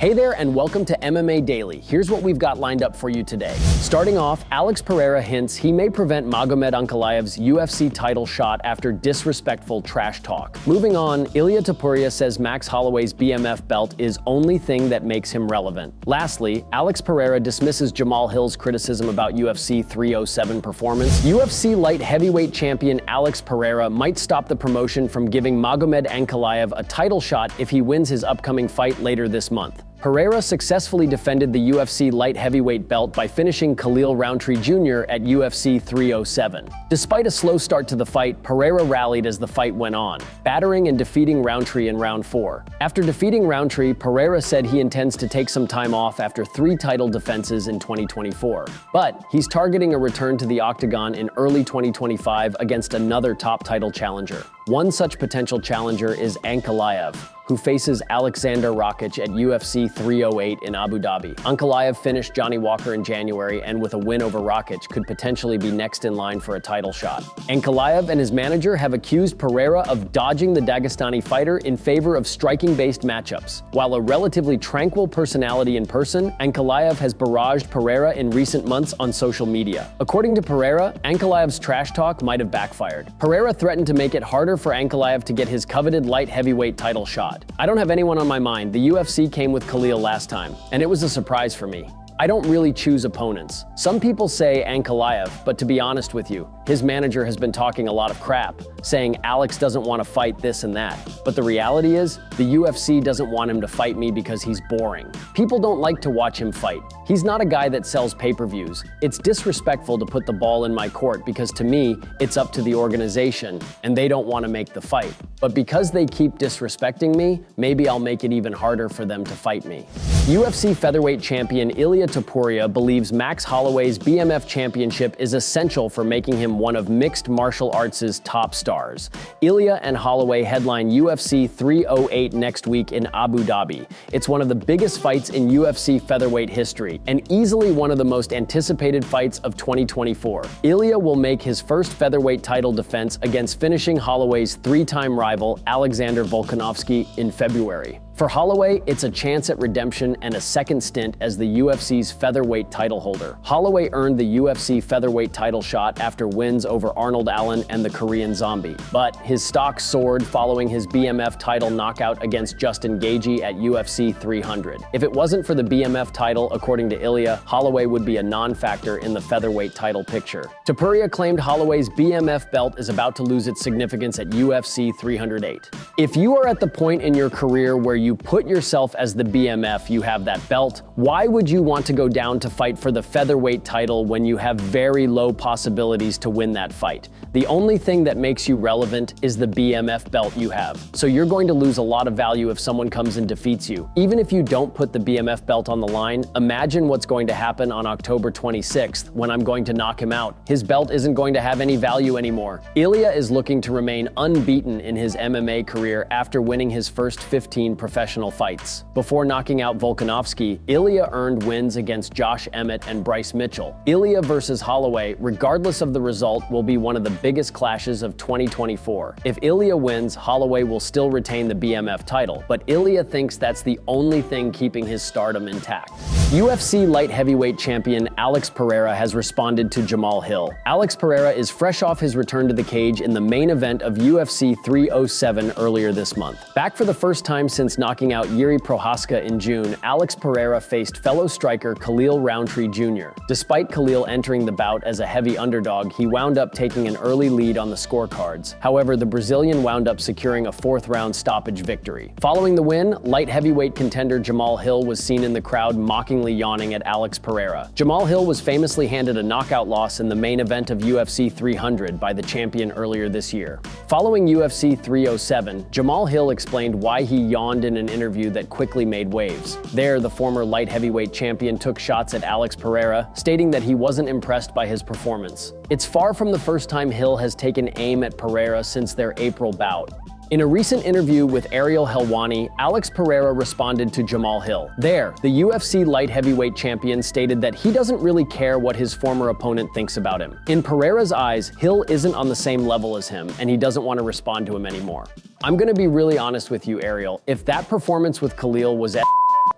Hey there and welcome to MMA Daily. Here's what we've got lined up for you today. Starting off, Alex Pereira hints he may prevent Magomed Ankalaev's UFC title shot after disrespectful trash talk. Moving on, Ilia Topuria says Max Holloway's BMF belt is only thing that makes him relevant. Lastly, Alex Pereira dismisses Jamahal Hill's criticism about UFC 307 performance. UFC light heavyweight champion Alex Pereira might stop the promotion from giving Magomed Ankalaev a title shot if he wins his upcoming fight later this month. Pereira successfully defended the UFC light heavyweight belt by finishing Khalil Rountree Jr. at UFC 307. Despite a slow start to the fight, Pereira rallied as the fight went on, battering and defeating Rountree in round 4. After defeating Rountree, Pereira said he intends to take some time off after 3 title defenses in 2024. But he's targeting a return to the octagon in early 2025 against another top title challenger. One such potential challenger is Ankalaev, who faces Alexander Rakic at UFC 308 in Abu Dhabi. Ankalaev finished Johnny Walker in January and with a win over Rakic could potentially be next in line for a title shot. Ankalaev and his manager have accused Pereira of dodging the Dagestani fighter in favor of striking-based matchups. While a relatively tranquil personality in person, Ankalaev has barraged Pereira in recent months on social media. According to Pereira, Ankalaev's trash talk might have backfired. Pereira threatened to make it harder for Ankalaev to get his coveted light heavyweight title shot. I don't have anyone on my mind. The UFC came with Khalil last time, and it was a surprise for me. I don't really choose opponents. Some people say Ankalaev, but to be honest with you, his manager has been talking a lot of crap, saying Alex doesn't want to fight this and that. But the reality is, the UFC doesn't want him to fight me because he's boring. People don't like to watch him fight. He's not a guy that sells pay-per-views. It's disrespectful to put the ball in my court because to me, it's up to the organization, and they don't want to make the fight. But because they keep disrespecting me, maybe I'll make it even harder for them to fight me. UFC featherweight champion Ilia Topuria believes Max Holloway's BMF championship is essential for making him one of mixed martial arts' top stars. Ilia and Holloway headline UFC 308 next week in Abu Dhabi. It's one of the biggest fights in UFC featherweight history, and easily one of the most anticipated fights of 2024. Ilia will make his first featherweight title defense against finishing Holloway's 3-time rival Alexander Volkanovski in February. For Holloway, it's a chance at redemption and a second stint as the UFC's featherweight title holder. Holloway earned the UFC featherweight title shot after wins over Arnold Allen and the Korean Zombie. But his stock soared following his BMF title knockout against Justin Gaethje at UFC 300. If it wasn't for the BMF title, according to Ilia, Holloway would be a non-factor in the featherweight title picture. Topuria claimed Holloway's BMF belt is about to lose its significance at UFC 308. If you are at the point in your career where you put yourself as the BMF, you have that belt, why would you want to go down to fight for the featherweight title when you have very low possibilities to win that fight? The only thing that makes you relevant is the BMF belt you have. So you're going to lose a lot of value if someone comes and defeats you. Even if you don't put the BMF belt on the line, imagine what's going to happen on October 26th when I'm going to knock him out. His belt isn't going to have any value anymore. Ilia is looking to remain unbeaten in his MMA career after winning his first 15 professional fights. Before knocking out Volkanovski, Ilia earned wins against Josh Emmett and Bryce Mitchell. Ilia versus Holloway, regardless of the result, will be one of the biggest clashes of 2024. If Ilia wins, Holloway will still retain the BMF title, but Ilia thinks that's the only thing keeping his stardom intact. UFC light heavyweight champion Alex Pereira has responded to Jamahal Hill. Alex Pereira is fresh off his return to the cage in the main event of UFC 307 earlier this month. Back for the first time since knocking out Yuri Prohaska in June, Alex Pereira faced fellow striker Khalil Rountree Jr. Despite Khalil entering the bout as a heavy underdog, he wound up taking an early lead on the scorecards. However, the Brazilian wound up securing a 4th-round stoppage victory. Following the win, light heavyweight contender Jamahal Hill was seen in the crowd mockingly yawning at Alex Pereira. Jamahal Hill was famously handed a knockout loss in the main event of UFC 300 by the champion earlier this year. Following UFC 307, Jamahal Hill explained why he yawned in an interview that quickly made waves. There, the former light heavyweight champion took shots at Alex Pereira, stating that he wasn't impressed by his performance. It's far from the first time Hill has taken aim at Pereira since their April bout. In a recent interview with Ariel Helwani, Alex Pereira responded to Jamahal Hill. There, the UFC light heavyweight champion stated that he doesn't really care what his former opponent thinks about him. In Pereira's eyes, Hill isn't on the same level as him, and he doesn't want to respond to him anymore. I'm gonna be really honest with you, Ariel. If that performance with Khalil was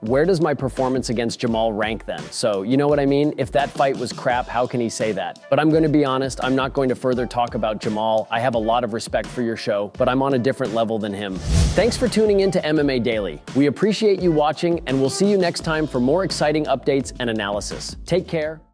where does my performance against Jamahal rank then? So, you know what I mean? If that fight was crap, how can he say that? But I'm going to be honest, I'm not going to further talk about Jamahal. I have a lot of respect for your show, but I'm on a different level than him. Thanks for tuning in to MMA Daily. We appreciate you watching, and we'll see you next time for more exciting updates and analysis. Take care.